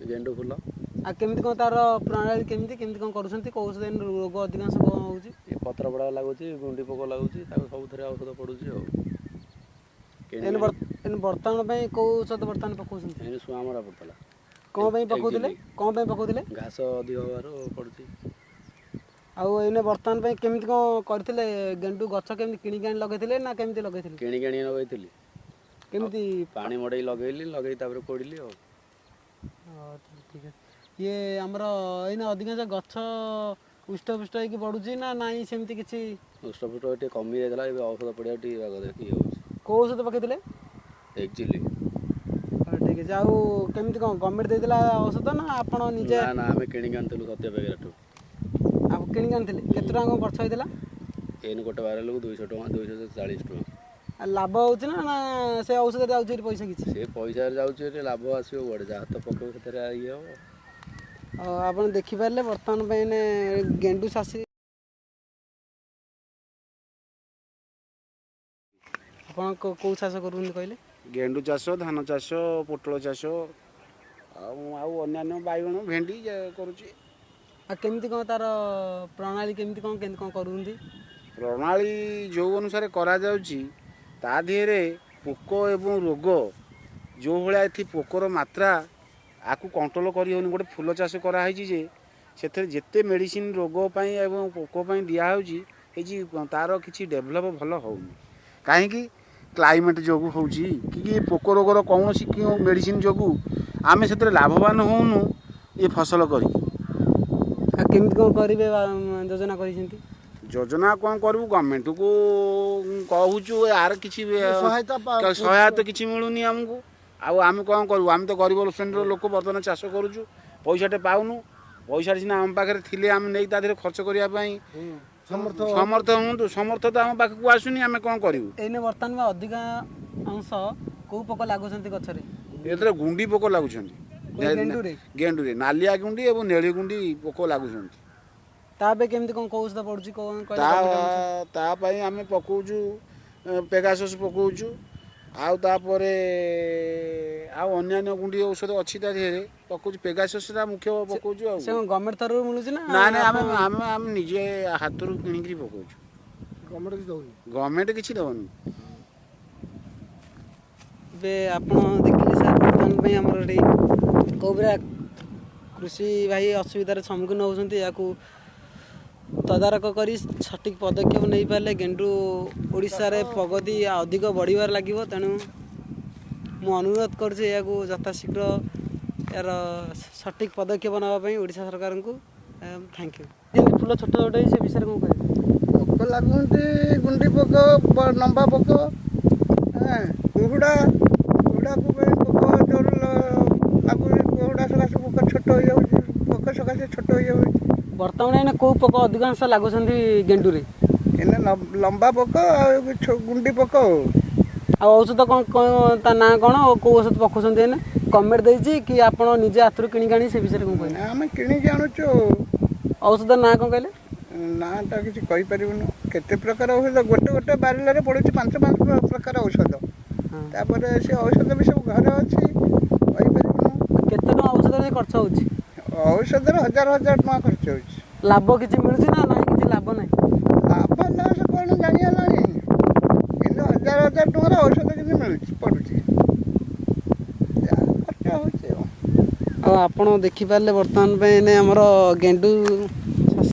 गेंडु full आ केମିତି कौन तार प्रणाली केମିତି केମିତି कौन करूछंती को औषध रोग अधिकांश कौन होउची पत्र बड़ा लगुच गुंडी पोक लगुच सब औषध पड़ुची बर्तमान को औषध बर्तमान पकाउछंती सुआमरा पड़ता कौन पकाउथिले घास अधिक हबार पड़ुची आउ एने बर्तमान केମିତି कौन करथिले गेंडु गछ केମିତି किणी आनी लगैथिले ना केମିତି लगैथिले किणी आनी लगैथिली केମିତି पानी मड़ई लगे तापर कोड़िली ठीक है ये हमर एने अधिकांश गछ उष्टपुष्ट होगी बढ़ुची ना नाई सेमती किसी उष्टपुष्ट टे कमी जाइला ए औषध पड़िया टी देखि को औषध पकैथिले एक्चुअली ठीक है आउ केମିତି कौन गवर्नमेंट देइला औषध ना आपण निजे ना हमें किणी आनथिलु सत्य पैकेट आप किणी आनथिले केते टका खर्च होइदिला एन गोटे बारे लोग 200 टका 240 टका लाभ होउची ना से औषध जाउची पैसा किछि से पैसा जाउची लाभ आसीयो बड जा हाथ पकौ केते ये हो आपण देखि पारले वर्तमान पे गेंडु चाषी आपण को चाष करूनी कहले गेंडु चाष धान चाष पोटल चाष अन्य बैगण भेंडी करुची केମିତି कौन तार प्रणाली केମିତି कौन करूनी प्रणाली जो अनुसार करा जाउची ता धीरे पोक एवं रोग जो भाया थी पोकर मात्रा आकु कंट्रोल करी होनी गोटे फूल चाष कराई जे से जिते मेडिसिन रोग एवं पोक दिहजी तार किसी डेभलप भल होनी कहीं क्लाइमेट जो होची कि पोक रोगर कौन मेडिसिन जो आम से लाभवान होनु ये फसल करी केମିତି कौन करेंगे योजना कर योजना कौन करूँ गवर्नमेंट को कहूँ यार किसी सहायता किसी मिलूनी आमको आम कौन करूँ आम तो गरीब श्रेणी लोक बर्तमान चाष करुचु पैसाटे पाऊनु पैसा सीना आम पाखे थी आम नहीं ताधे खर्च करने समर्थ हूँ समर्थ तो आम पाखक आसुनी आम कौन करूँ एने बर्तमान में अधिका अंश कौ पोक लगुंट गचरे ये गुंडी पोक लगुच गेंडुरे नालिया गुंडी और नेली गुंडी पोक लगुच केमती कौन औषध पड़ुची आम पकाउचु पेगासस पकाउचु आउे अन्य गुंडी औषध अच्छी पकाउचु पेगासस मुख्य पकाउचु गवर्नमेंट तरफ मिलुची ना ना आम निजे हाथ रू किणिक पकाउचु गवर्नमेंट किसी दबनी आपन देखिले सर बर्तमान आमर कौबरा कृषि भाई असुविधार सम्मुखीन होती या तदारक कर सठिक पदक्षेप नहीं पारे गेंडु ओडिशा रे प्रगति अधिक बढ़िबार लगे तेणु मु अनुरोध करछे यथाशीघ्र यार सठिक पदक्षेप नापी ओडिशा सरकार को थैंक यू फूल छोट छोट से विषय कौन कह पोक लगुंटी गुंडी पोक लंबा पोक कुहुड़ा कुहुड़ा पोक जोर लगुन कुहुड़ा सकाशे पोक छोट हो जाऊँ पोक सकाशे छोट हो जाऊँ बर्तमान कौ पोक अधिकांश लगुंट गेंडु रे लंबा पोक गुंडी पोक औषध कौन ता ना कौन कौ औषध पकाउछन गवर्नमेंट देछि कि आपण निजे हाथ किणी आनी से विषय कौन कहले आम किणिक आणुचु औषध ना कौन कहले ना ता किसी कहि परिबनु केते प्रकार औषध गोटे गोटे बारिले पड़ुछि 5 प्रकार औषध तापर से औषध भी सब घर अछि कहि परिबनु केते न औषध रे खर्च होछि औषध रे हजार हजार टका खर्च होछि लाभ किछि मिलुछि ना नाही किछि लाभ नाही लाभ ना से कोन जानि हलानी किलो हजार हजार टका औषध किछि मिलुछि पड़ुछि खर्च होछि आ आपण देखि पारले वर्तमान पे ने हमर गेंडु